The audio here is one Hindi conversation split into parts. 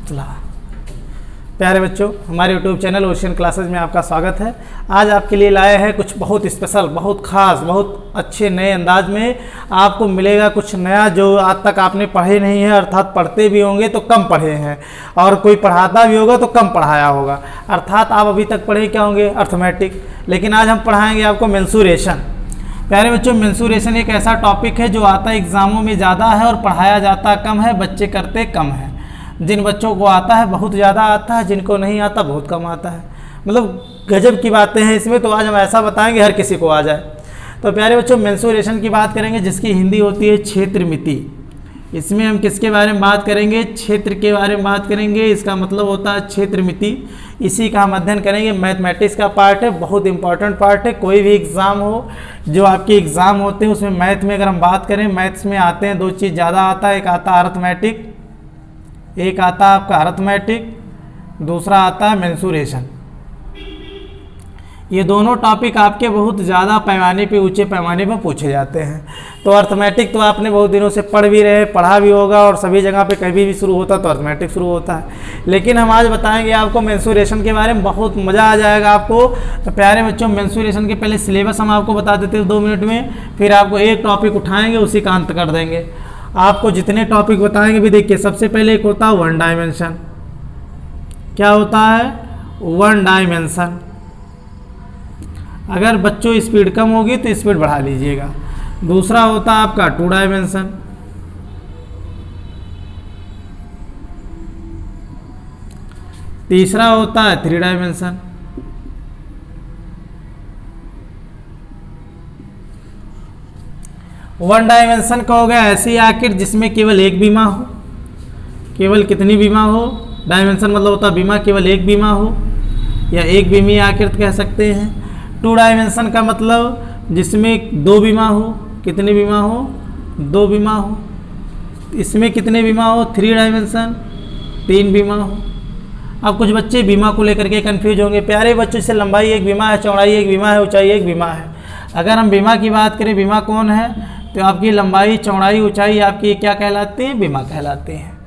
प्यारे बच्चों, हमारे YouTube चैनल ओशियन क्लासेस में आपका स्वागत है। आज आपके लिए लाए हैं कुछ बहुत स्पेशल, बहुत ख़ास, बहुत अच्छे नए अंदाज में आपको मिलेगा कुछ नया जो आज तक आपने पढ़े नहीं है, अर्थात पढ़ते भी होंगे तो कम पढ़े हैं और कोई पढ़ाता भी होगा तो कम पढ़ाया होगा। अर्थात आप अभी तक पढ़े क्या होंगे? अर्थमेटिक। लेकिन आज हम पढ़ाएंगे आपको मेंसुरेशन। प्यारे बच्चों, मेंसुरेशन एक ऐसा टॉपिक है जो आता एग्ज़ामों में ज़्यादा है और पढ़ाया जाता कम है, बच्चे करते कम है। जिन बच्चों को आता है बहुत ज़्यादा आता है, जिनको नहीं आता बहुत कम आता है। मतलब गजब की बातें हैं इसमें, तो आज हम ऐसा बताएंगे हर किसी को आ जाए। तो प्यारे बच्चों, मेंसुरेशन की बात करेंगे जिसकी हिंदी होती है क्षेत्र मिति। इसमें हम किसके बारे में बात करेंगे? क्षेत्र के बारे में बात करेंगे। इसका मतलब होता है क्षेत्र मिति। इसी का हम अध्ययन करेंगे। मैथमेटिक्स का पार्ट है, बहुत इंपॉर्टेंट पार्ट है। कोई भी एग्ज़ाम हो, जो आपके एग्ज़ाम होते हैं उसमें मैथ में अगर हम बात करें, मैथ्स में आते हैं दो चीज़ ज़्यादा आता है। एक आता है अर्थमेटिक, एक आता है आपका अर्थमेटिक, दूसरा आता है मेंसुरेशन। ये दोनों टॉपिक आपके बहुत ज़्यादा पैमाने पे, ऊंचे पैमाने पे पूछे जाते हैं। तो अर्थमेटिक तो आपने बहुत दिनों से पढ़ भी रहे, पढ़ा भी होगा और सभी जगह पे कभी भी शुरू होता तो अर्थमेटिक शुरू होता है। लेकिन हम आज बताएंगे आपको मेंसुरेशन के बारे में, बहुत मज़ा आ जाएगा आपको। तो प्यारे बच्चों, मेंसुरेशन के पहले सिलेबस हम आपको बता देते हैं 2 मिनट में, फिर आपको एक टॉपिक उठाएँगे, उसी का अंत कर देंगे। आपको जितने टॉपिक बताएंगे भी देखिए, सबसे पहले एक होता है 1 डायमेंशन। क्या होता है? 1 डायमेंशन। अगर बच्चों स्पीड कम होगी तो स्पीड बढ़ा लीजिएगा। दूसरा होता है आपका 2 डायमेंशन। तीसरा होता है 3 डायमेंशन। वन डायमेंशन का हो गया ऐसी आकृति जिसमें केवल एक बीमा हो। केवल कितनी बीमा हो? डायमेंशन मतलब होता है बीमा, केवल एक बीमा हो या एक बीमी आकृति कह सकते हैं। 2 डायमेंशन का मतलब जिसमें 2 बीमा हो। कितनी बीमा हो? 2 बीमा हो। इसमें कितने बीमा हो? 3 डायमेंशन, 3 बीमा हो। अब कुछ बच्चे बीमा को लेकर के कंफ्यूज होंगे। प्यारे बच्चों, से लंबाई एक बीमा है, चौड़ाई एक बीमा है, ऊंचाई एक बीमा है। अगर हम बीमा की बात करें, बीमा कौन है? तो आपकी लंबाई, चौड़ाई, ऊंचाई आपकी क्या कहलाते हैं? बीमा कहलाते हैं।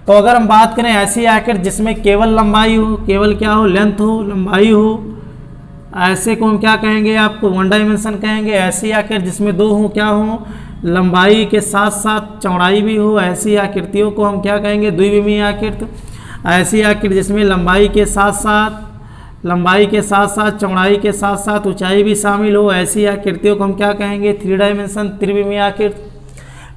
तो अगर हम बात करें ऐसी आकृति जिसमें केवल लंबाई हो, केवल क्या हो? लेंथ हो, लंबाई हो, ऐसे को हम क्या कहेंगे? आपको 1 डायमेंशन कहेंगे। ऐसी आकृति जिसमें 2 हो, क्या हो? लंबाई के साथ साथ चौड़ाई भी हो, ऐसी आकृतियों को हम क्या कहेंगे? द्विविमीय आकृति। ऐसी आकृति जिसमें लंबाई के साथ साथ चौड़ाई के साथ साथ ऊंचाई भी शामिल हो, ऐसी आकृतियों को हम क्या कहेंगे? 3 डायमेंशन, त्रिविमीय आकृति।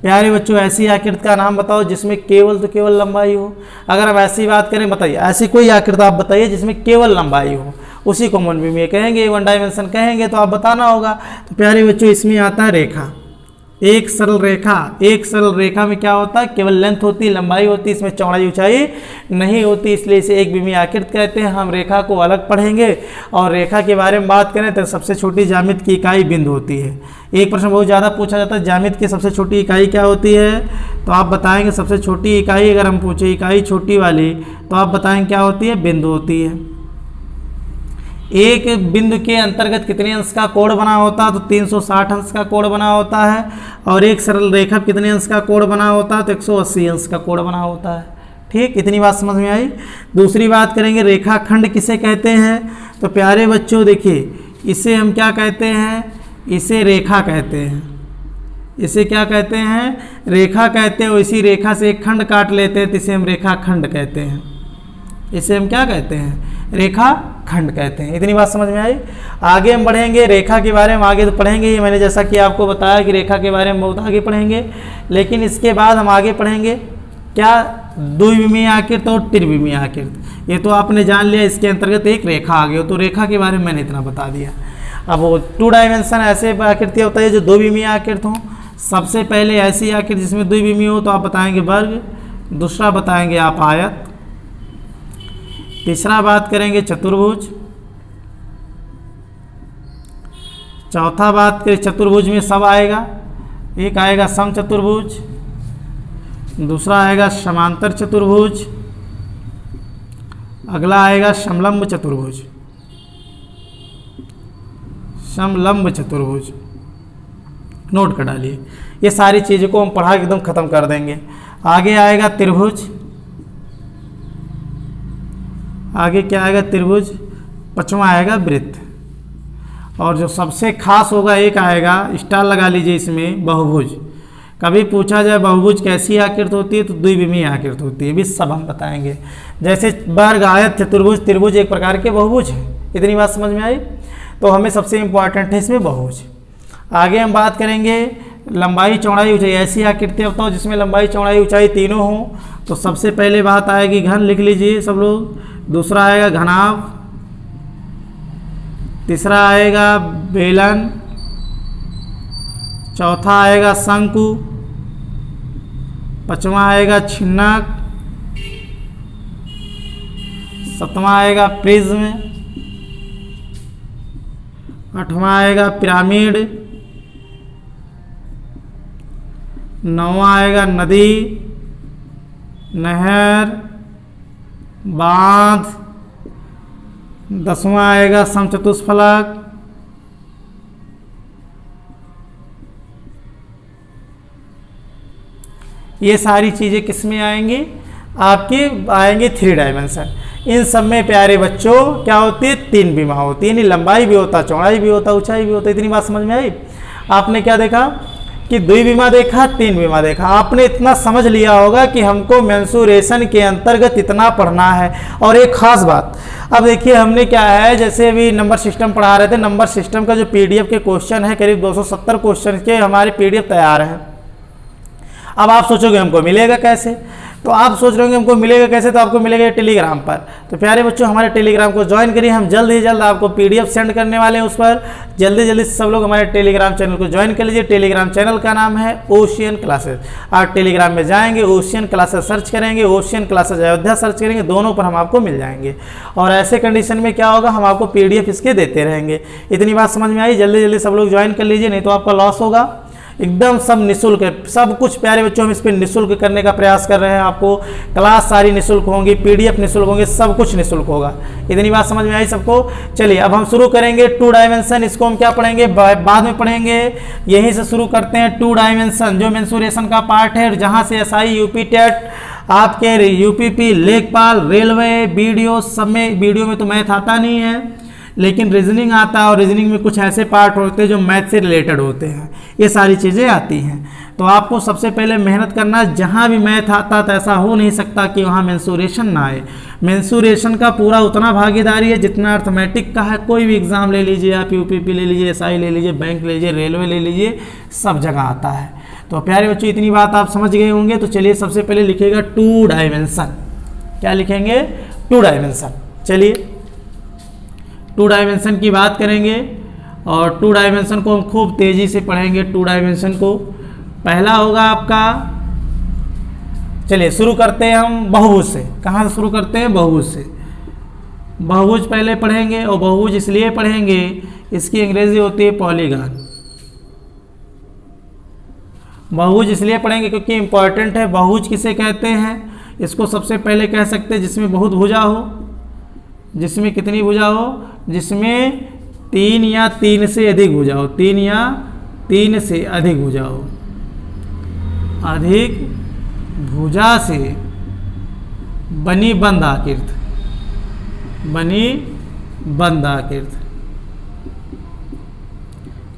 प्यारे बच्चों, ऐसी आकृति का नाम बताओ जिसमें केवल तो केवल लंबाई हो। अगर हम ऐसी बात करें, बताइए ऐसी कोई आकृति आप बताइए जिसमें केवल लंबाई हो, उसी को मनविमीय कहेंगे, 1 डायमेंशन कहेंगे। तो आप बताना होगा। तो प्यारे बच्चों, इसमें आता है रेखा, एक सरल रेखा। एक सरल रेखा में क्या होता है? केवल लेंथ होती, लंबाई होती, इसमें चौड़ाई ऊंचाई नहीं होती, इसलिए इसे एक बीमी आकृति कहते हैं। हम रेखा को अलग पढ़ेंगे। और रेखा के बारे में बात करें तो सबसे छोटी ज्यामिति की इकाई बिंदु होती है। एक प्रश्न बहुत ज़्यादा पूछा जाता है, ज्यामिति की सबसे छोटी इकाई क्या होती है? तो आप बताएंगे सबसे छोटी इकाई, अगर हम पूछे इकाई छोटी वाली, तो आप बताएंगे क्या होती है? बिंदु होती है। एक बिंदु के अंतर्गत कितने अंश का कोण बना होता है? तो 360 अंश का कोण बना होता है। और एक सरल रेखा कितने अंश का कोण बना होता है? तो 180 अंश का कोण बना होता है। ठीक, इतनी बात समझ में आई। दूसरी बात करेंगे, रेखाखंड किसे कहते हैं? तो प्यारे बच्चों देखिए, इसे हम क्या कहते हैं? इसे रेखा कहते हैं। इसे क्या कहते हैं? रेखा कहते हैं। इसी रेखा से एक खंड काट लेते हैं तो इसे हम रेखाखंड कहते हैं। इसे हम क्या कहते हैं? रेखा खंड कहते हैं। इतनी बात समझ में आई। आगे हम बढ़ेंगे रेखा के बारे में, आगे तो पढ़ेंगे ही। मैंने जैसा कि आपको बताया कि रेखा के बारे में बहुत आगे पढ़ेंगे, लेकिन इसके बाद हम आगे पढ़ेंगे क्या? द्विविमीय आकृति और त्रिविमीय आकृति। ये तो आपने जान लिया, इसके अंतर्गत एक रेखा आ गई। तो रेखा के बारे में मैंने इतना बता दिया। अब वो 2 डायमेंशन ऐसे आकृति होता है जो द्विविमीय आकृति हो। सबसे पहले ऐसी आकृति जिसमें द्विविमीय हो, तो आप बताएंगे वर्ग। दूसरा बताएंगे आप आयत। तीसरा बात करेंगे चतुर्भुज। चौथा बात करें, चतुर्भुज में सब आएगा। एक आएगा समचतुर्भुज, दूसरा आएगा समांतर चतुर्भुज, अगला आएगा समलंब चतुर्भुज। समलंब चतुर्भुज नोट कर डालिए। ये सारी चीज़ों को हम पढ़ा के एकदम खत्म कर देंगे। आगे आएगा त्रिभुज, आगे क्या आएगा त्रिभुज, पांचवा आएगा वृत्त, और जो सबसे खास होगा एक आएगा, स्टार लगा लीजिए इसमें, बहुभुज। कभी पूछा जाए बहुभुज कैसी आकृति होती है तो द्विविमीय आकृति होती है, भी सब हम बताएंगे। जैसे वर्ग, आयत, चतुर्भुज, त्रिभुज एक प्रकार के बहुभुज है। इतनी बात समझ में आई? तो हमें सबसे इम्पॉर्टेंट है इसमें बहुभुज। आगे हम बात करेंगे लंबाई चौड़ाई ऊंचाई, ऐसी आकृतियाँ बताओ जिसमें लंबाई चौड़ाई ऊंचाई तीनों हों। तो सबसे पहले बात आएगी घन, लिख लीजिए सब लोग। दूसरा आएगा घनाभ, तीसरा आएगा बेलन, चौथा आएगा शंकु, पांचवा आएगा छिन्नक, सातवां आएगा प्रिज्म, आठवां आएगा पिरामिड, नौवां आएगा नदी, नहर, बांध, दसवां आएगा समचतुष्फलक, ये सारी चीज़ें किस में आएंगी? आपके आएंगे 3 डायमेंशन। इन सब में प्यारे बच्चों क्या होती है? 3 विमा होती है, यानी लंबाई भी होता, चौड़ाई भी होता, ऊंचाई भी होता। इतनी बात समझ में आई? आपने क्या देखा कि 2 विमा देखा, 3 विमा देखा। आपने इतना समझ लिया होगा कि हमको मेंसुरेशन के अंतर्गत इतना पढ़ना है। और एक खास बात, अब देखिए हमने क्या है, जैसे अभी नंबर सिस्टम पढ़ा रहे थे, नंबर सिस्टम का जो पीडीएफ के क्वेश्चन है करीब 270 क्वेश्चन के हमारे पीडीएफ तैयार हैं। अब आप सोचोगे हमको मिलेगा कैसे? तो आप सोच रहे होंगे हमको मिलेगा कैसे, तो आपको मिलेगा टेलीग्राम पर। तो प्यारे बच्चों हमारे टेलीग्राम को ज्वाइन करिए, हम जल्द ही जल्द आपको पीडीएफ सेंड करने वाले हैं उस पर। जल्दी सब लोग हमारे टेलीग्राम चैनल को ज्वाइन कर लीजिए। टेलीग्राम चैनल का नाम है ओशियन क्लासेस। आप टेलीग्राम में जाएंगे, ओशियन क्लासेस सर्च करेंगे, ओशियन क्लासेस अयोध्या सर्च करेंगे, दोनों पर हम आपको मिल जाएंगे। और ऐसे कंडीशन में क्या होगा, हम आपको पीडीएफ इसके देते रहेंगे। इतनी बात समझ में आई? जल्दी सब लोग ज्वाइन कर लीजिए, नहीं तो आपका लॉस होगा। एकदम सब निःशुल्क है, सब कुछ प्यारे बच्चों हम इस पर निःशुल्क करने का प्रयास कर रहे हैं। आपको क्लास सारी निःशुल्क होंगी, पीडीएफ निःशुल्क होंगे, सब कुछ निःशुल्क होगा। इतनी बात समझ में आई सबको? चलिए अब हम शुरू करेंगे 2 डायमेंशन। इसको हम क्या पढ़ेंगे? बाद में पढ़ेंगे। यहीं से शुरू करते हैं 2 डायमेंशन, जो मेंसुरेशन का पार्ट है, जहाँ से एसआई, यूपी टेट, आपके यूपीपी, लेखपाल, रेलवे, वीडियो, सब में, वीडियो में तो मैथ आता नहीं है लेकिन रीजनिंग आता है, और रीजनिंग में कुछ ऐसे पार्ट होते हैं जो मैथ से रिलेटेड होते हैं। ये सारी चीज़ें आती हैं। तो आपको सबसे पहले मेहनत करना है। जहाँ भी मैथ आता तो ऐसा हो नहीं सकता कि वहाँ मेंसुरेशन ना आए। मेंसुरेशन का पूरा उतना भागीदारी है जितना अर्थमेटिक का है। कोई भी एग्जाम ले लीजिए आप, यूपीपी ले लीजिए, एसआई ले लीजिए, बैंक ले लीजिए, रेलवे ले लीजिए, सब जगह आता है। तो प्यारे बच्चों इतनी बात आप समझ गए होंगे। तो चलिए सबसे पहले लिखिएगा 2 डायमेंशन। क्या लिखेंगे? 2 डायमेंशन। चलिए 2 डायमेंशन की बात करेंगे, और 2 डायमेंशन को हम खूब तेज़ी से पढ़ेंगे। 2 डायमेंशन को पहला होगा आपका, चलिए शुरू करते हैं हम बहुभुज से। कहाँ से शुरू करते हैं? बहुभुज से। बहुभुज पहले पढ़ेंगे, और बहुभुज इसलिए पढ़ेंगे, इसकी अंग्रेजी होती है पॉलीगॉन। बहुभुज इसलिए पढ़ेंगे क्योंकि इंपॉर्टेंट है। बहुभुज किसे कहते हैं? इसको सबसे पहले कह सकते हैं जिसमें बहुत भुजा हो। जिसमें कितनी भुजा हो? जिसमें 3 या 3 से अधिक भुजा हो। 3 या 3 से अधिक भुजा हो। अधिक भुजा से बनी बंद आकृति, बनी बंद आकृति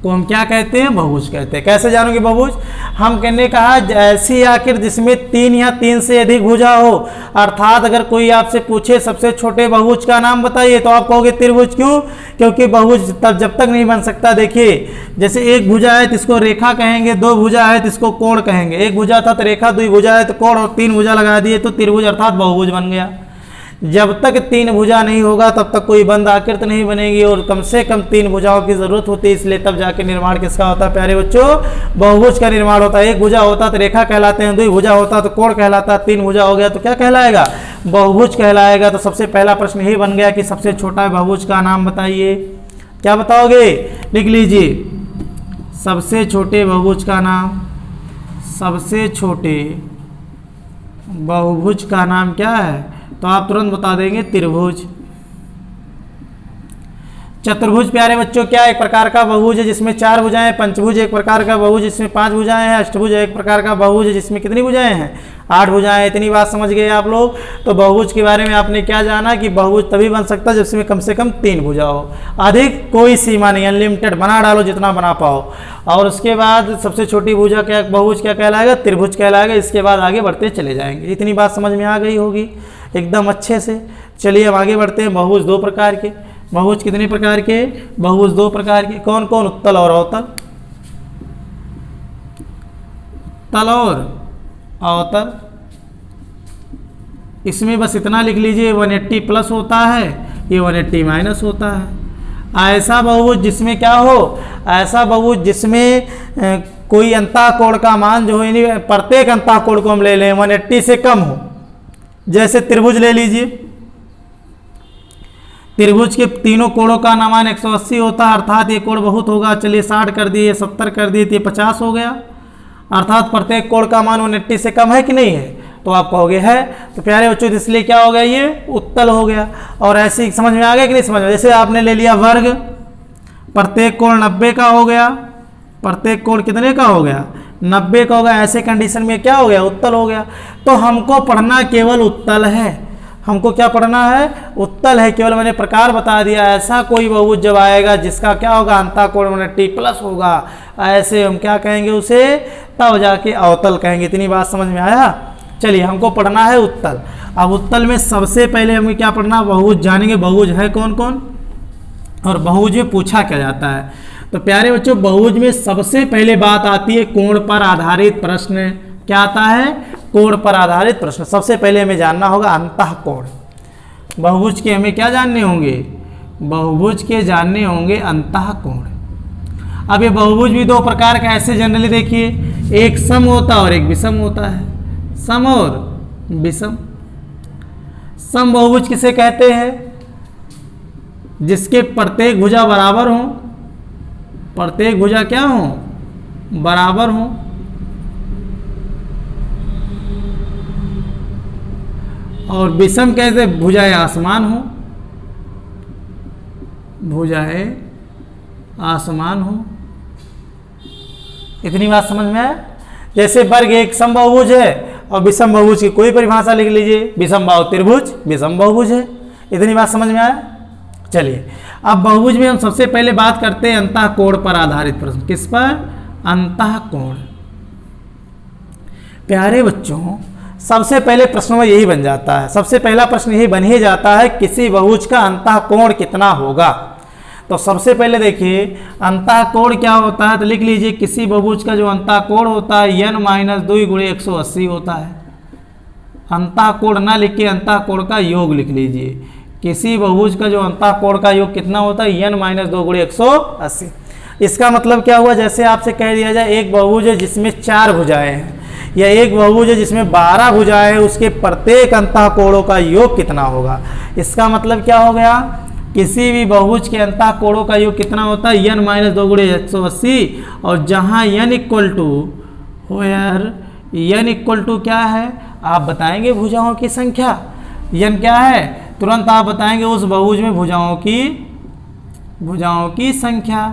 को हम क्या कहते हैं? बहुभुज कहते हैं। कैसे जानोगे बहुभुज? हम कहने कहा ऐसी आकृति जिसमें 3 या 3 से अधिक भुजा हो। अर्थात अगर कोई आपसे पूछे सबसे छोटे बहुभुज का नाम बताइए तो आप कहोगे त्रिभुज। क्यों? क्योंकि बहुभुज तब जब तक नहीं बन सकता। देखिए जैसे एक भुजा है तो इसको रेखा कहेंगे, 2 भुजा है तो इसको कोण कहेंगे। एक भुजा था तो रेखा, 2 भुजा है तो कोण, और 3 भुजा लगा दिए तो त्रिभुज अर्थात बहुभुज बन गया। जब तक 3 भुजा नहीं होगा तब तक कोई बंद आकृति नहीं बनेगी, और कम से कम 3 भुजाओं की जरूरत होती है। इसलिए तब जाके निर्माण किसका होता है प्यारे बच्चों? बहुभुज का निर्माण होता है। एक भुजा होता तो रेखा कहलाते हैं, 2 भुजा होता तो कोण कहलाता, 3 भुजा हो गया तो क्या कहलाएगा? बहुभुज कहलाएगा। तो सबसे पहला प्रश्न यही बन गया कि सबसे छोटा बहुभुज का नाम बताइए। क्या बताओगे? लिख लीजिए सबसे छोटे बहुभुज का नाम। सबसे छोटे बहुभुज का नाम क्या है? तो आप तुरंत बता देंगे त्रिभुज। चतुर्भुज प्यारे बच्चों क्या एक प्रकार का बहुभुज है जिसमें 4 भुजाएं, पंचभुज एक प्रकार का बहुभुज जिसमें 5 भुजाएं हैं, अष्टभुज एक प्रकार का बहुभुज है जिसमें कितनी भुजाएं हैं, 8 भुजाएं। इतनी बात समझ गए आप लोग। तो बहुभुज के बारे में आपने क्या जाना कि बहुभुज तभी बन सकता है जिसमें कम से कम 3 भुजा हो, अधिक कोई सीमा नहीं, अनलिमिटेड बना डालो जितना बना पाओ। और उसके बाद सबसे छोटी भुजा क्या बहुभुज क्या कहलाएगा, त्रिभुज कहलाएगा। इसके बाद आगे बढ़ते चले जाएंगे। इतनी बात समझ में आ गई होगी एकदम अच्छे से। चलिए अब आगे बढ़ते हैं। बहुभुज 2 प्रकार के, बहुभुज कितने प्रकार के, बहुभुज 2 प्रकार के। कौन कौन, उत्तल और अवतल, तल और अवतल। इसमें बस इतना लिख लीजिए 180 प्लस होता है, ये 180 माइनस होता है। ऐसा बहुभुज जिसमें क्या हो, ऐसा बहुभुज जिसमें कोई अंतःकोण का मान जो है, प्रत्येक अंतःकोण को हम ले लें 180 से कम हो। जैसे त्रिभुज ले लीजिए, त्रिभुज के तीनों कोणों का मान 180 होता है, अर्थात ये कोण बहुत होगा। चलिए 60 कर दिए, 70 कर दिए तो ये 50 हो गया, अर्थात प्रत्येक कोण का मान 180 से कम है कि नहीं है, तो आप कहोगे है। तो प्यारे बच्चों इसलिए क्या हो गया, ये उत्तल हो गया। और ऐसे समझ में आ गया कि नहीं समझ में, जैसे आपने ले लिया वर्ग, प्रत्येक कोण 90 का हो गया, प्रत्येक कोण कितने का हो गया, 90 का हो गया। ऐसे कंडीशन में क्या हो गया, उत्तल हो गया। तो हमको पढ़ना केवल उत्तल है, हमको क्या पढ़ना है, उत्तल है। केवल मैंने प्रकार बता दिया। ऐसा कोई बहुभुज जब आएगा जिसका क्या होगा, अंतःकोण 180 प्लस होगा, ऐसे हम क्या कहेंगे उसे, तब जाके अवतल कहेंगे। इतनी बात समझ में आया। चलिए हमको पढ़ना है उत्तल। अब उत्तल में सबसे पहले हमें क्या पढ़ना, बहुभुज जानेंगे। बहुभुज है कौन कौन और बहुभुज में पूछा क्या जाता है। तो प्यारे बच्चों बहुभुज में सबसे पहले बात आती है कोण पर आधारित प्रश्न। क्या आता है, कोण पर आधारित प्रश्न। सबसे पहले हमें जानना होगा अंतःकोण। बहुभुज के हमें क्या जानने होंगे, बहुभुज के जानने होंगे अंतःकोण। अब ये बहुभुज भी 2 प्रकार का ऐसे जनरली देखिए, एक सम होता है और एक विषम होता है, सम और विषम। सम बहुभुज किसे कहते हैं, जिसके प्रत्येक भुजा बराबर हो, प्रत्येक भुजा क्या हो, बराबर हो। और विषम कैसे, भुजाएं आसमान हो, भुजाएं आसमान हो। इतनी बात समझ में आया। जैसे वर्ग एक सम बहुभुज है और विषम बहुभुज की कोई परिभाषा लिख लीजिए, विषम बाहु त्रिभुज विषम बहुभुज है। इतनी बात समझ में आया। चलिए अब बहुभुज में हम सबसे पहले बात करते हैं अंतःकोण पर आधारित प्रश्न। किस पर, अंतःकोण। प्यारे बच्चों सबसे पहले प्रश्न में यही बन जाता है, सबसे पहला प्रश्न यही बन ही जाता है, किसी बहुभुज का अंतःकोण कितना होगा। तो सबसे पहले देखिए अंतःकोण क्या होता है, तो लिख लीजिए किसी बहुभुज का जो अंतःकोण होता है n-2 × 180 होता है। अंतःकोण ना लिख के अंतःकोण का योग लिख लीजिए। किसी बहुभुज का जो अंतःकोण का योग कितना होता है, n-2 × 180। इसका मतलब क्या हुआ, जैसे आपसे कह दिया जाए एक बहुभुज है जिसमें 4 भुजाएं हैं, या एक बहुभुज है जिसमें 12 भुजाएं हैं, उसके प्रत्येक अंतःकोणों का योग कितना होगा। इसका मतलब क्या हो गया, किसी भी बहुभुज के अंतःकोणों का योग कितना होता है, n-2 × 180। और जहाँ n इक्वल टू हो यार, n इक्वल टू क्या है, आप बताएंगे भुजाओं की संख्या। n क्या है, तुरंत आप बताएंगे उस बहुभुज में भुजाओं की संख्या।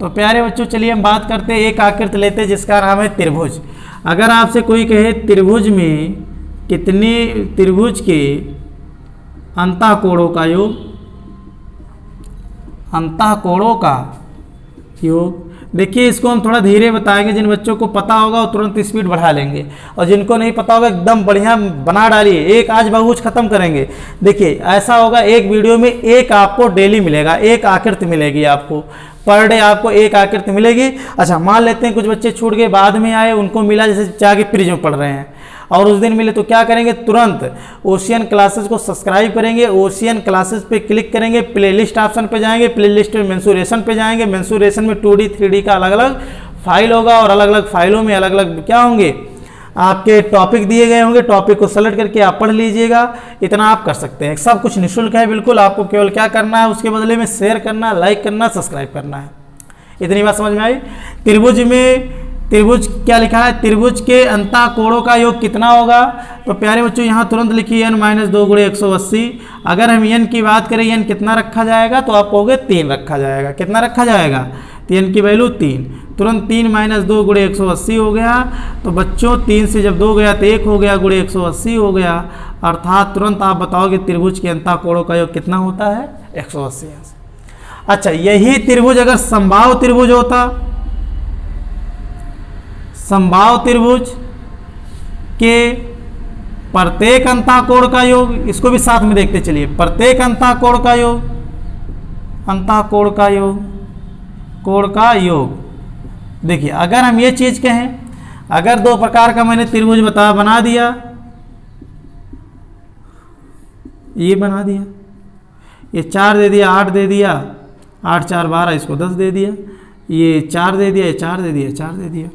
तो प्यारे बच्चों चलिए हम बात करते हैं, एक आकृति लेते हैं जिसका नाम है त्रिभुज। अगर आपसे कोई कहे त्रिभुज में कितने, त्रिभुज के अंतःकोणों का योग, अंतःकोणों का योग। देखिए इसको हम थोड़ा धीरे बताएंगे, जिन बच्चों को पता होगा वो तुरंत स्पीड बढ़ा लेंगे, और जिनको नहीं पता होगा एकदम बढ़िया बना डालिए। एक आज बहुभुज खत्म करेंगे। देखिए ऐसा होगा, एक वीडियो में एक आपको डेली मिलेगा, एक आकृति मिलेगी आपको, पर डे आपको एक आकृति मिलेगी। अच्छा मान लेते हैं कुछ बच्चे छूट गए, बाद में आए, उनको मिला, जैसे जाके प्रिज्म पढ़ रहे हैं और उस दिन मिले, तो क्या करेंगे, तुरंत ओशियन क्लासेस को सब्सक्राइब करेंगे, ओशियन क्लासेस पे क्लिक करेंगे, प्लेलिस्ट ऑप्शन पे जाएंगे, प्लेलिस्ट में मेंसुरेशन पे जाएंगे, मेंसुरेशन में 2D 3D का अलग अलग फाइल होगा, और अलग अलग फाइलों में अलग अलग क्या होंगे, आपके टॉपिक दिए गए होंगे। टॉपिक को सेलेक्ट करके आप पढ़ लीजिएगा। इतना आप कर सकते हैं, सब कुछ निःशुल्क है बिल्कुल। आपको केवल क्या करना है, उसके बदले में शेयर करना, लाइक करना, सब्सक्राइब करना है। इतनी बात समझ में आई। त्रिभुज में त्रिभुज क्या लिखा है, त्रिभुज के अंतःकोणों का योग कितना होगा। तो प्यारे बच्चों यहाँ तुरंत लिखिए n माइनस 2 गुणे 180। अगर हम n की बात करें n कितना रखा जाएगा, तो आप कहोगे 3 रखा जाएगा। कितना रखा जाएगा, तो n की वैल्यू 3। तुरंत 3 माइनस 2 गुणे 180 हो गया। तो बच्चों 3 से जब 2 गया तो 1 हो गया, गुणे 180 हो गया। अर्थात तुरंत आप बताओगे त्रिभुज के अंतःकोणों का योग कितना होता है, 180 अंश। अच्छा, यही त्रिभुज अगर समबाहु त्रिभुज होता, समबाहु त्रिभुज के प्रत्येक अंतःकोण का योग, इसको भी साथ में देखते चलिए। प्रत्येक अंतःकोण का योग, अंतःकोण का योग, कोण का योग। देखिए अगर हम ये चीज कहें, अगर दो प्रकार का मैंने त्रिभुज बना दिया, ये बना दिया, ये 4 दे दिया, 8 दे दिया, 8 4 12, इसको 10 दे दिया, ये 4 दे दिया, ये 4 दे दिया, 4 दे दिया।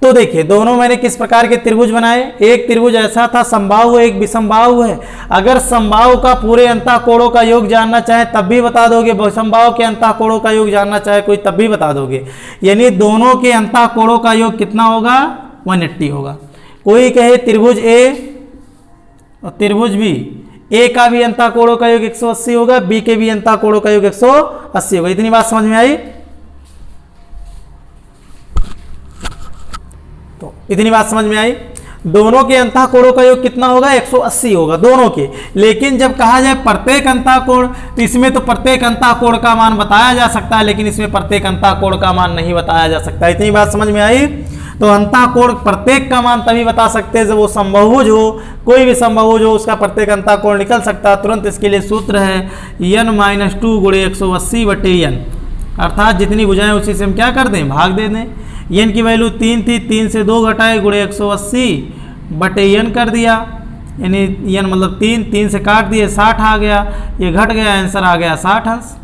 तो देखिए दोनों मैंने किस प्रकार के त्रिभुज बनाए। एक त्रिभुज ऐसा था समबाहु है, एक विषमबाहु है। अगर समबाहु का पूरे अंतःकोणों का योग जानना चाहे तब भी बता दोगे, विषमबाहु के अंतःकोणों का योग जानना चाहे कोई तब भी बता दोगे। यानी दोनों के अंतःकोणों का योग कितना होगा, 180 होगा। कोई कहे त्रिभुज ए और त्रिभुज बी, ए का भी अंतःकोणों का योग 180 होगा, बी के भी अंतःकोणों का योग 180 होगा। इतनी बात समझ में आई। तो इतनी बात समझ में आई। दोनों के अंतःकोणों का योग कितना होगा, 180 होगा दोनों के। लेकिन जब कहा जाए प्रत्येक अंतःकोण, तो इसमें तो प्रत्येक अंतःकोण का मान बताया जा सकता है, लेकिन इसमें प्रत्येक अंतःकोण का मान नहीं बताया जा सकता। इतनी बात समझ में आई। तो अंतःकोण प्रत्येक का मान तभी बता सकते हैं जब वो समबाहुज हो। कोई भी समबाहुज हो उसका प्रत्येक अंतःकोण निकल सकता है। तुरंत इसके लिए सूत्र है n माइनस 2 गुणे 180 बटे n, अर्थात जितनी भुजाएं उसी से हम क्या कर दें, भाग दे दें। n की वैल्यू 3 थी, 3 से 2 घटाए, गुणे 180 बटे n कर दिया, यानी n मतलब 3, 3 से काट दिए, 60 आ गया, ये घट गया, आंसर आ गया 60 अंश।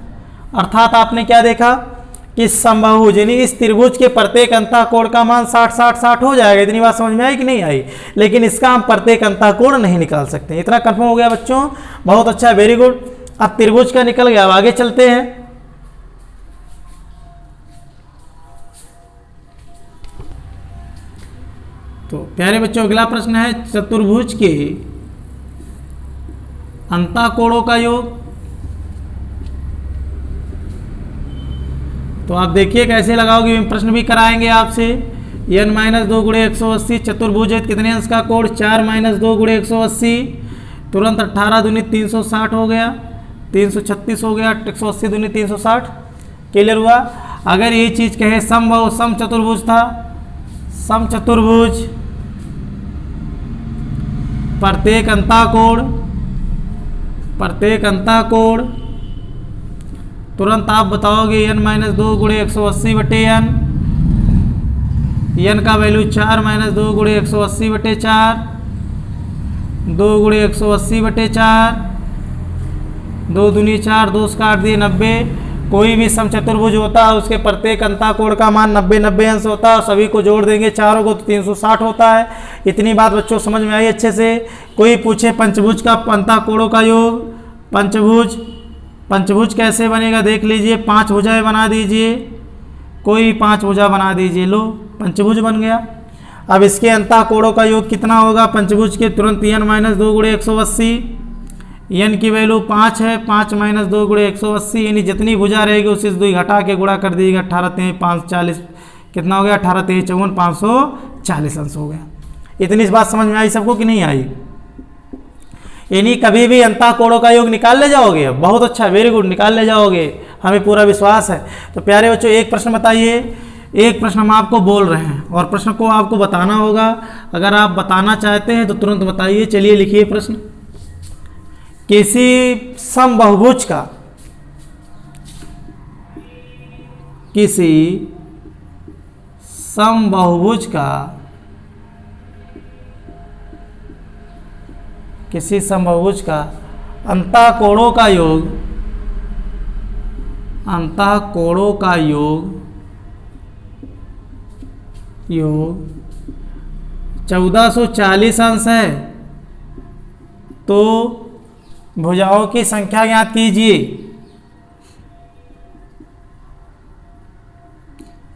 अर्थात आपने क्या देखा कि समबाहुज यानी इस त्रिभुज के प्रत्येक अंतःकोण का मान 60 60 60 हो जाएगा। इतनी बात समझ में आई कि नहीं आई। लेकिन इसका हम प्रत्येक अंतःकोण नहीं निकाल सकते। इतना कंफर्म हो गया बच्चों, बहुत अच्छा, वेरी गुड। अब त्रिभुज का निकल गया, अब आगे चलते हैं। तो प्यारे बच्चों अगला प्रश्न है चतुर्भुज के अंतःकोणों का योग। तो आप देखिए कैसे लगाओगे, प्रश्न भी कराएंगे आपसे। n माइनस 2 गुणे 180 चतुर्भुज है, कितने अंश का कोण, 4 माइनस 2 गुणे 180, तुरंत 18 दूनी 360 हो गया, 336 हो गया, 180 दूनी 360। क्लियर हुआ। अगर ये चीज कहे समबाहु सम चतुर्भुज था, सम चतुर्भुज प्रत्येक अंतःकोण, प्रत्येक अंतःकोण, तुरंत आप बताओगे n माइनस 2 गुणे 180 बटे n, n का वैल्यू 4 माइनस 2 गुणे 180 बटे 4, 2 गुणे 180 बटे 4, 2 दूनी 4, 2 से काट दिए 90। कोई भी समचतुर्भुज होता है उसके प्रत्येक अंतःकोण का मान 90 90 अंश होता है। सभी को जोड़ देंगे चारों को तो 360 होता है। इतनी बात बच्चों समझ में आई अच्छे से। कोई पूछे पंचभुज का अंतःकोणों का योग, पंचभुज, पंचभुज कैसे बनेगा देख लीजिए। 5 भुजाएं बना दीजिए, कोई 5 भुजा बना दीजिए, लो पंचभुज बन गया। अब इसके अंतःकोणों का योग कितना होगा पंचभुज के, तुरंत n माइनस 2 गुणे 180, n की वैल्यू 5 है, 5 माइनस 2 गुणे 180, यानी जितनी भुजा रहेगी उसी से 2 घटा के गुणा कर दीजिएगा। 18 3 540 कितना हो गया, 18 3 54 540 अंश हो गया। इतनी बात समझ में आई सबको कि नहीं आई। यानी कभी भी अंतःकोणों का योग निकाल ले जाओगे, बहुत अच्छा, वेरी गुड, निकाल ले जाओगे, हमें पूरा विश्वास है। तो प्यारे बच्चों एक प्रश्न बताइए, एक प्रश्न हम आपको बोल रहे हैं और प्रश्न को आपको बताना होगा। अगर आप बताना चाहते हैं तो तुरंत बताइए। चलिए लिखिए प्रश्न। किसी समबाहुभुज का, किसी समबाहुभुज का, किसी समबाहुभुज का अंतःकोणों का योग, अंतःकोणों का योग 1440 अंश है, तो भुजाओं की संख्या ज्ञात कीजिए।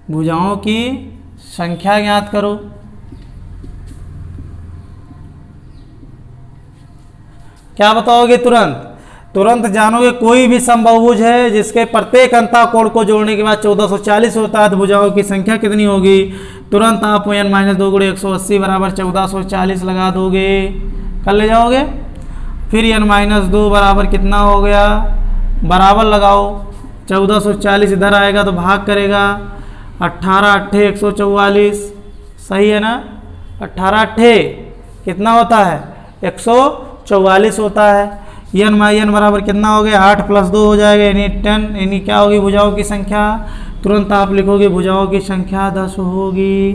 भुजाओं की संख्या ज्ञात करो। क्या बताओगे? तुरंत जानोगे कोई भी समबाहुभुज है जिसके प्रत्येक अंतःकोण को जोड़ने के बाद 1440 होता है तो भुजाओं की संख्या कितनी होगी? तुरंत आप n-2 × 180 बराबर 1440 लगा दोगे, कर ले जाओगे। फिर n-2 बराबर कितना हो गया? बराबर लगाओ, 1440 इधर आएगा तो भाग करेगा, 18 8 144, सही है ना? 18 8 कितना होता है? 144 होता है। n बराबर कितना हो गया? 8 + 2 हो जाएगा, यानी 10, यानी क्या होगी भुजाओं की संख्या? तुरंत आप लिखोगे भुजाओं की संख्या 10 होगी,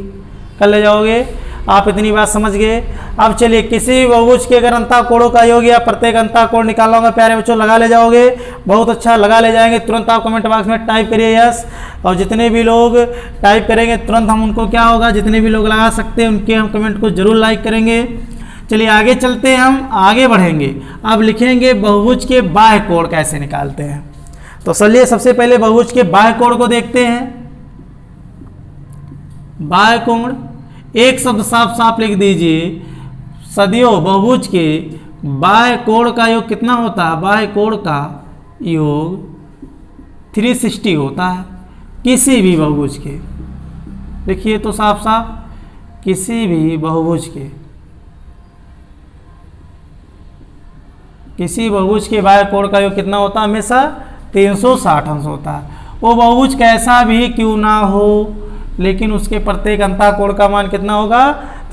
कर ले जाओगे। आप इतनी बात समझ गए। अब चलिए किसी भी बहुभुज के अगर अंतःकोणों का योग या प्रत्येक अंतःकोण निकालना होगा प्यारे बच्चों, लगा ले जाओगे। बहुत अच्छा, लगा ले जाएंगे। तुरंत आप कमेंट बॉक्स में टाइप करिए यस, और जितने भी लोग टाइप करेंगे तुरंत हम उनको क्या होगा, जितने भी लोग लगा सकते हैं उनके हम कमेंट को जरूर लाइक करेंगे। चलिए आगे चलते हैं, हम आगे बढ़ेंगे। अब लिखेंगे बहुभुज के बाह्य कोण कैसे निकालते हैं। तो चलिए सबसे पहले बहुभुज के बाह्य कोण को देखते हैं। बाह्य कोण, एक शब्द साफ साफ लिख दीजिए, सदियों बहुभुज के बाह्य कोण का योग कितना होता है? बाह्य कोण का योग 360 होता है किसी भी बहुभुज के। देखिए तो साफ साफ, किसी भी बहुभुज के, किसी बहुभुज के बाह्य कोण का योग कितना होता है? हमेशा 360 अंश होता है। वो बहुभुज कैसा भी क्यों ना हो, लेकिन उसके प्रत्येक अंतःकोण का मान कितना होगा?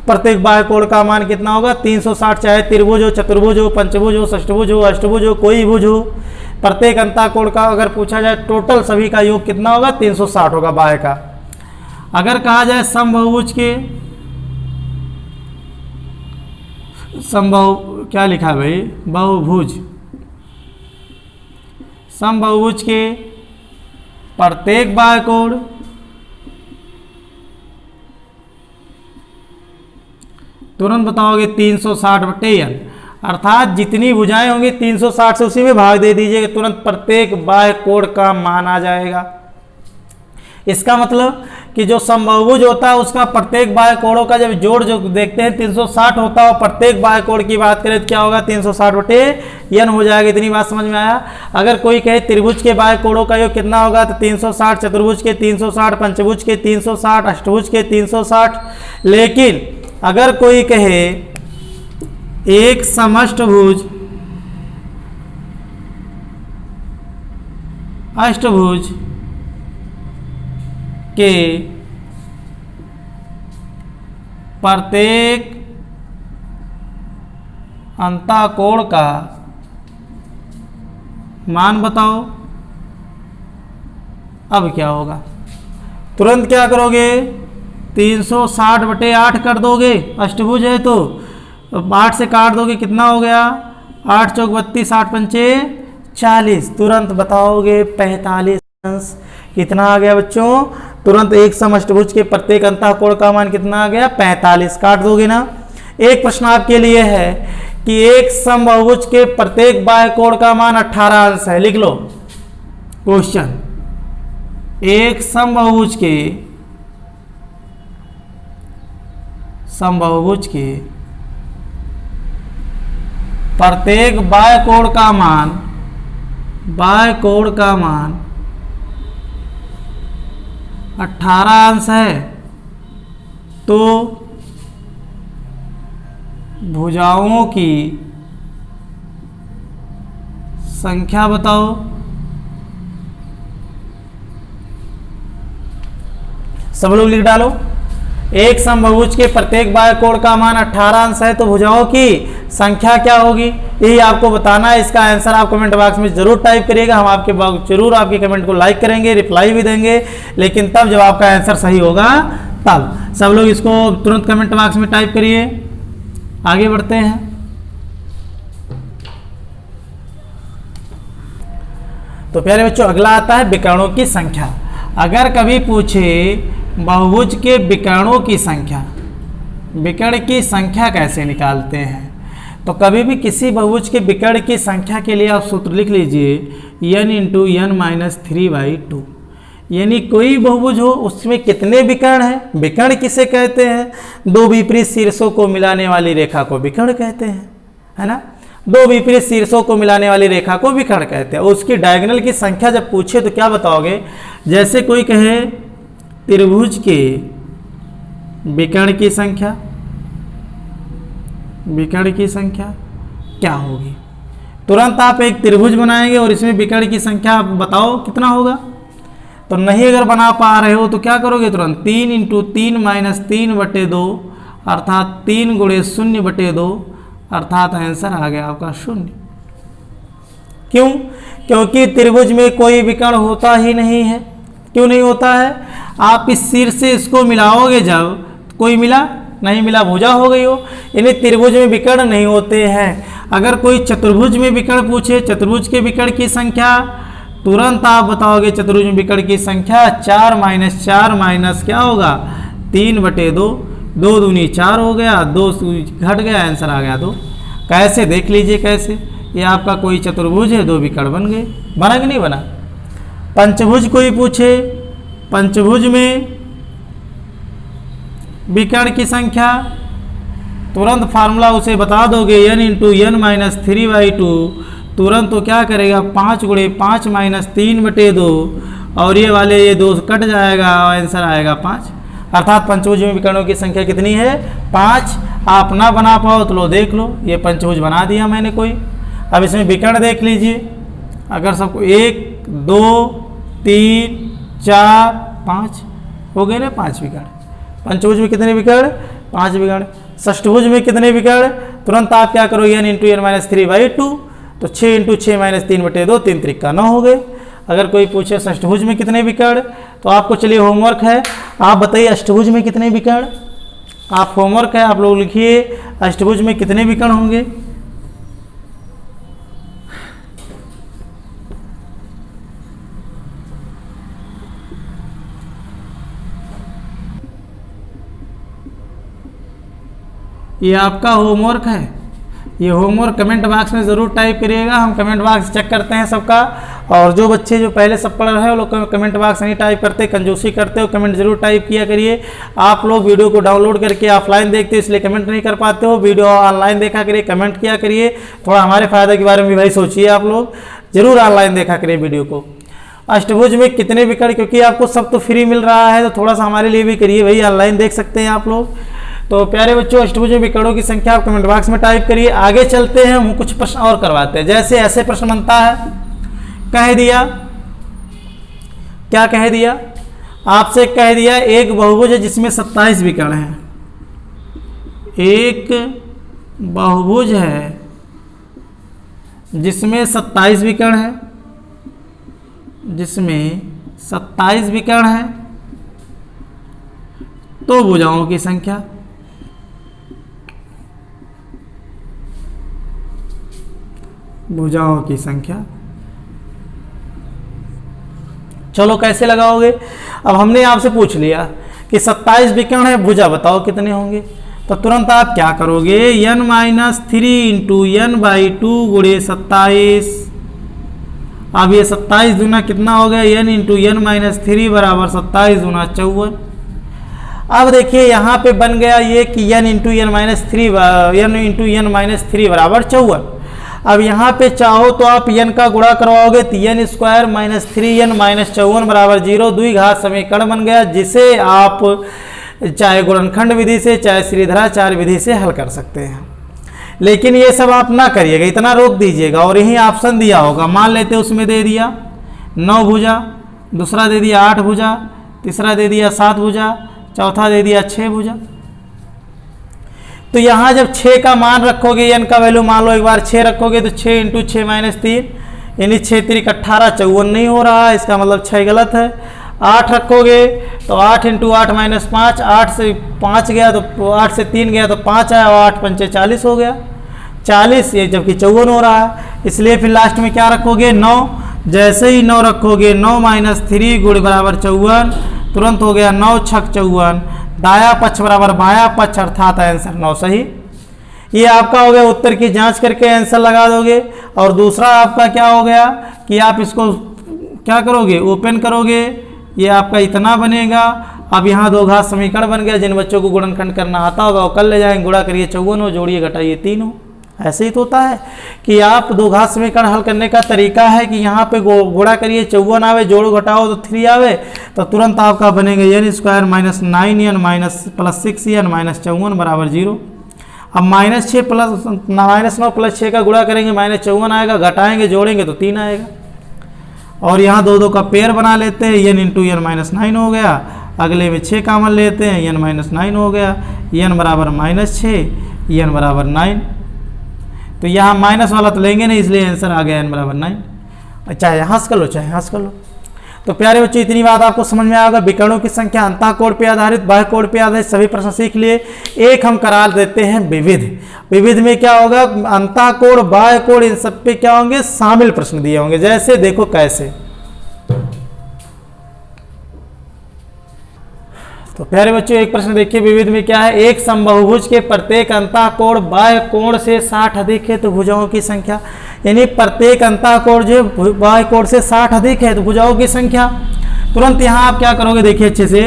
प्रत्येक बाह्य कोण का मान कितना होगा? 360, चाहे त्रिभुज हो, चतुर्भुज हो, पंचभुज हो, षष्ठभुज हो, अष्टभुज हो, कोई भुज हो, प्रत्येक अंतःकोण का अगर पूछा जाए टोटल सभी का योग कितना होगा? 360 होगा बाह्य का। अगर कहा जाए समबाहुभुज के, समबाहु क्या लिखा है भाई? बहुभुज, समबाहुभुज के प्रत्येक बाह्य कोण तुरंत बताओगे 360/n, अर्थात जितनी भुजाएं होंगी 360 से उसी में भाग दे दीजिएगा, तुरंत प्रत्येक बाह्य कोण का मान आ जाएगा। इसका मतलब कि जो समबाहुभुज होता है उसका प्रत्येक बाह्य कोणों का जब जोड़ जो देखते हैं 360 होता है, और प्रत्येक बाह्य कोण की बात करें तो क्या होगा? 360/n हो जाएगा। इतनी बात समझ में आया? अगर कोई कहे त्रिभुज के बाह्य कोणों का योग कितना होगा तो 360, चतुर्भुज के 360, पंचभुज के 360, अष्टभुज के 360। लेकिन अगर कोई कहे एक समष्टभुज, अष्टभुज के प्रत्येक अंतःकोण का मान बताओ, अब क्या होगा? तुरंत क्या करोगे? 360/8 कर दोगे, अष्टभुज है तो 8 से काट दोगे, कितना हो गया? 8 चौक 32, 8 पंचे 40, तुरंत बताओगे 45 अंश। कितना आ गया बच्चों? तुरंत एक समअष्टभुज के प्रत्येक अंतःकोण का मान कितना आ गया? 45, काट दोगे ना। एक प्रश्न आपके लिए है कि एक समबाहुभुज के प्रत्येक बाह्य कोण का मान 18 अंश है, लिख लो क्वेश्चन। एक समबाहुभुज के प्रत्येक बाह्य कोण का मान 18 अंश है, तो भुजाओं की संख्या बताओ। सब लोग लिख डालो। एक समबाहुभुज के प्रत्येक बाह्य कोण का मान 18 अंश है, तो भुजाओं की संख्या क्या होगी, यही आपको बताना है। इसका आंसर आप कमेंट बॉक्स में जरूर टाइप करिएगा। हम आपके जरूर आपके कमेंट को लाइक करेंगे, रिप्लाई भी देंगे, लेकिन तब जब आपका आंसर सही होगा तब। सब लोग इसको तुरंत कमेंट बॉक्स में टाइप करिए। आगे बढ़ते हैं। तो प्यारे बच्चों अगला आता है विकर्णों की संख्या। अगर कभी पूछे बहुभुज के विकर्णों की संख्या, विकर्ण की संख्या कैसे निकालते हैं, तो कभी भी किसी बहुभुज के विकर्ण की संख्या के लिए आप सूत्र लिख लीजिए n × n - 3/2। यानी कोई बहुभुज हो उसमें कितने विकर्ण हैं, विकर्ण किसे कहते हैं, दो विपरीत शीर्षों को मिलाने वाली रेखा को विकर्ण कहते हैं, है ना। दो विपरीत शीर्षों को मिलाने वाली रेखा को विकर्ण कहते हैं। उसकी डायगोनल की संख्या जब पूछे तो क्या बताओगे, जैसे कोई कहे त्रिभुज के विकर्ण की संख्या, विकर्ण की संख्या क्या होगी, तुरंत आप एक त्रिभुज बनाएंगे और इसमें विकर्ण की संख्या आप बताओ कितना होगा। तो नहीं अगर बना पा रहे हो तो क्या करोगे, तुरंत 3 × 3 - 3/2 अर्थात 3 × 0/2 अर्थात आंसर आ गया आपका 0। क्यों, क्योंकि त्रिभुज में कोई विकर्ण होता ही नहीं है। क्यों नहीं होता है, आप इस शीर्ष से इसको मिलाओगे जब, कोई मिला नहीं मिला, भुजा हो गई हो, यानी त्रिभुज में विकर्ण नहीं होते हैं। अगर कोई चतुर्भुज में विकर्ण पूछे, चतुर्भुज के विकर्ण की संख्या, तुरंत आप बताओगे चतुर्भुज में विकर्ण की संख्या 4 - 4 माइनस क्या होगा 3/2, 2 दूनी 4 हो गया, 2 घट गया, आंसर आ गया 2। कैसे देख लीजिए, कैसे ये आपका कोई चतुर्भुज है, 2 विकर्ण बन गए, बना कि नहीं बना। पंचभुज कोई पूछे, पंचभुज में विकर्ण की संख्या, तुरंत फार्मूला उसे बता दोगे n × n - 3/2, तुरंत तो क्या करेगा 5 × 5 - 3/2 और ये वाले ये 2 कट जाएगा, आंसर आएगा 5। अर्थात पंचभुज में विकर्णों की संख्या कितनी है 5। आप ना बना पाओ तो लो देख लो, ये पंचभुज बना दिया मैंने कोई। अब इसमें विकर्ण देख लीजिए, अगर सबको 1 2 3 4 5 हो गए ना 5 विकर्ण। पंचभुज में कितने विकर्ण 5 विकर्ण। षष्ठभुज में कितने विकर्ण, तुरंत आप क्या करोगे n × n - 3/2, तो 6 × 6 - 3/2, 3 त्रिका 9 हो गए। अगर कोई पूछे षष्ठभुज में कितने विकर्ण, तो आपको चलिए होमवर्क है, आप बताइए अष्टभुज में कितने विकर्ण। आप होमवर्क है, आप लोग लिखिए अष्टभुज में कितने विकर्ण होंगे। ये आपका होमवर्क है, ये होमवर्क कमेंट बॉक्स में ज़रूर टाइप करिएगा। हम कमेंट बॉक्स चेक करते हैं सबका, और जो बच्चे जो पहले सब पढ़ रहे हैं वो लोग कमेंट बॉक्स नहीं टाइप करते, कंजूसी करते हो, कमेंट जरूर टाइप किया करिए। आप लोग वीडियो को डाउनलोड करके ऑफलाइन देखते हो इसलिए कमेंट नहीं कर पाते हो, वीडियो ऑनलाइन देखा करिए, कमेंट किया करिए। थोड़ा हमारे फ़ायदे के बारे में भी भाई सोचिए, आप लोग जरूर ऑनलाइन देखा करिए वीडियो को। अष्टभुज में कितने विकर्ण, क्योंकि आपको सब तो फ्री मिल रहा है तो थोड़ा सा हमारे लिए भी करिए भाई, ऑनलाइन देख सकते हैं आप लोग। तो प्यारे बच्चों अष्टभुज में विकर्णों की संख्या आप कमेंट बॉक्स में टाइप करिए। आगे चलते हैं, हम कुछ प्रश्न और करवाते हैं। जैसे ऐसे प्रश्न बनता है, कह दिया, क्या कह दिया आपसे, कह दिया एक बहुभुज है जिसमें 27 विकर्ण हैं। एक बहुभुज है जिसमें 27 विकर्ण है, जिसमें 27 विकर्ण है, तो भुजाओं की संख्या, भुजाओं की संख्या। चलो कैसे लगाओगे। अब हमने आपसे पूछ लिया कि 27 विकर्ण है, भुजा बताओ कितने होंगे। तो तुरंत आप क्या करोगे, n - 3 × n/2 × 27। अब ये 27 दूना कितना हो गया, n × n - 3 बराबर 27 दूना 54। अब देखिए यहाँ पे बन गया ये कि n × n - 3 बराबर 54। अब यहाँ पे चाहो तो आप n का गुणा करवाओगे तो n² - 3n - 54 बराबर 0, द्विघात समीकरण बन गया, जिसे आप चाहे गुणनखंड विधि से चाहे श्रीधराचार्य विधि से हल कर सकते हैं। लेकिन ये सब आप ना करिएगा, इतना रोक दीजिएगा। और यही ऑप्शन दिया होगा, मान लेते उसमें दे दिया 9 भुजा, दूसरा दे दिया 8 भुजा, तीसरा दे दिया 7 भुजा, चौथा दे दिया 6 भुजा। तो यहाँ जब 6 का मान रखोगे, n का वैल्यू मान लो एक बार 6 रखोगे, तो 6 × 6 - 3 यानी 6 3 18, 54 नहीं हो रहा है, इसका मतलब 6 गलत है। 8 रखोगे तो 8 × 8 - 5, 8 से 5 गया तो 8 से 3 गया तो 5 आया, और 8 पंचे 40 हो गया, 40 ये जबकि 54 हो रहा है, इसलिए फिर लास्ट में क्या रखोगे 9। जैसे ही 9 रखोगे, 9 - 3 गुण बराबर 54, तुरंत हो गया 9 × 6 = 54, दाया पक्ष बराबर बाया पक्ष, अर्थात आंसर 9 सही। ये आपका हो गया, उत्तर की जांच करके आंसर लगा दोगे। और दूसरा आपका क्या हो गया कि आप इसको क्या करोगे, ओपन करोगे ये आपका इतना बनेगा। अब यहाँ दो घात समीकरण बन गया। जिन बच्चों को गुणनखंड करना आता होगा वो कल ले जाएंगे। गुणा करिए 54 हो, जोड़िए घटाइए 3 हो। ऐसे ही तो होता है कि आप दो घात समीकरण हल करने का तरीका है कि यहाँ पे गुणा करिए 54 आवे, जोड़ो घटाओ तो 3 आवे, तो तुरंत आपका बनेगा n square minus 9n minus plus 6n minus 54 बराबर 0। अब -6 प्लस -9 प्लस 6 का गुणा करेंगे -54 आएगा, घटाएंगे जोड़ेंगे तो 3 आएगा। और यहाँ दो का पेयर बना लेते हैं, n इंटू n माइनस 9 हो गया। अगले में 6 कामन लेते हैं, n माइनस 9 हो गया, n बराबर -6, n बराबर 9। तो यहाँ माइनस वाला तो लेंगे नहीं, इसलिए आंसर आ गया n बराबर 9। चाहे हंस कर लो चाहे हंस कर लो। तो प्यारे बच्चों इतनी बात आपको समझ में आएगा। विकर्णों की संख्या अंतः कोण पे आधारित, बाह्य कोण पे आधारित सभी प्रश्न सीख लिए। एक हम करा देते हैं विविध। विविध में क्या होगा, अंतः कोण बाह्य कोण इन सब पे क्या होंगे, शामिल प्रश्न दिए होंगे। जैसे देखो कैसे, तो प्यारे बच्चों एक प्रश्न देखिए विविध में क्या है, एक समबाहुभुज के प्रत्येक अंतः कोण बाह्य कोण से 60 अधिक है तो भुजाओं की संख्या, यानी प्रत्येक अंतः कोण जो बाह्य कोण से 60 अधिक है तो भुजाओं की संख्या। तुरंत यहाँ आप क्या करोगे देखिए अच्छे से,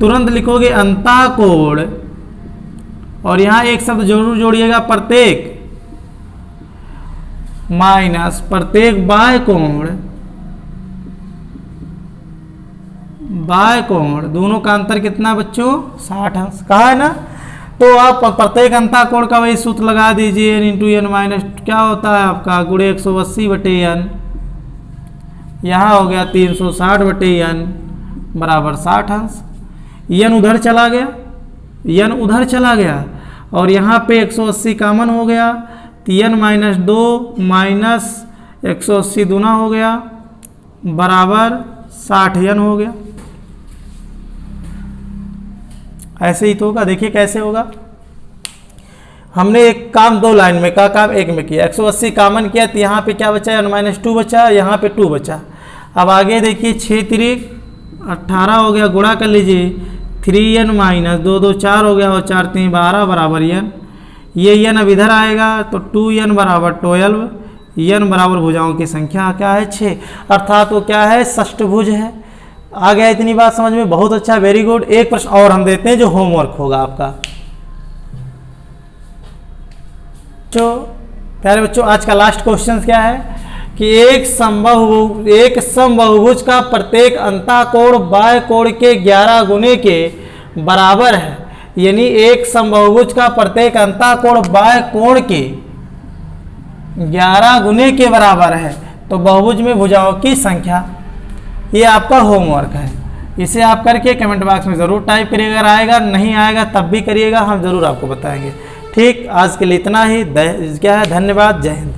तुरंत लिखोगे अंतः कोण और यहाँ एक शब्द जरूर जोड़िएगा प्रत्येक माइनस प्रत्येक बाह्य कोण, बाह्य कोण दोनों का अंतर कितना बच्चों 60 अंश कहा है ना। तो आप प्रत्येक अंतः कोण का वही सूत्र लगा दीजिए, n इंटू एन माइनस क्या होता है आपका गुणे 180 बटे n, यहाँ हो गया 360 बटे n बराबर 60 अंश। n उधर चला गया, n उधर चला गया और यहाँ पे 180 कॉमन हो गया, तो n माइनस 2 माइनस 180 दूना हो गया बराबर 60n हो गया। ऐसे ही तो होगा। देखिए कैसे होगा, हमने एक काम दो लाइन में का काम एक में किया, 180 कॉमन किया तो यहाँ पे क्या बचा, n माइनस 2 बचा, यहाँ पे 2 बचा। अब आगे देखिए 6 3 18 हो गया, गुणा कर लीजिए 3n माइनस 2 2 4 हो गया और 4 3 12 बराबर n। ये n अब इधर आएगा तो 2n बराबर 12, n बराबर भुजाओं की संख्या क्या है 6, अर्थात वो क्या है षष्ठभुज है। आ गया इतनी बात समझ में, बहुत अच्छा, वेरी गुड। एक प्रश्न और हम देते हैं जो होमवर्क होगा आपका। तो प्यारे बच्चों आज का लास्ट क्वेश्चन क्या है कि एक समबाहुभुज का प्रत्येक अंतः कोण बाह्य कोण के 11 गुने के बराबर है, यानी एक समबाहुभुज का प्रत्येक अंतः कोण बाह्य कोण के 11 गुने के बराबर है तो बहुभुज में भुजाओं की संख्या। ये आपका होमवर्क है, इसे आप करके कमेंट बॉक्स में ज़रूर टाइप करिएगा। अगर आएगा नहीं आएगा तब भी करिएगा, हम ज़रूर आपको बताएंगे। ठीक, आज के लिए इतना ही। क्या है, धन्यवाद, जय हिंद।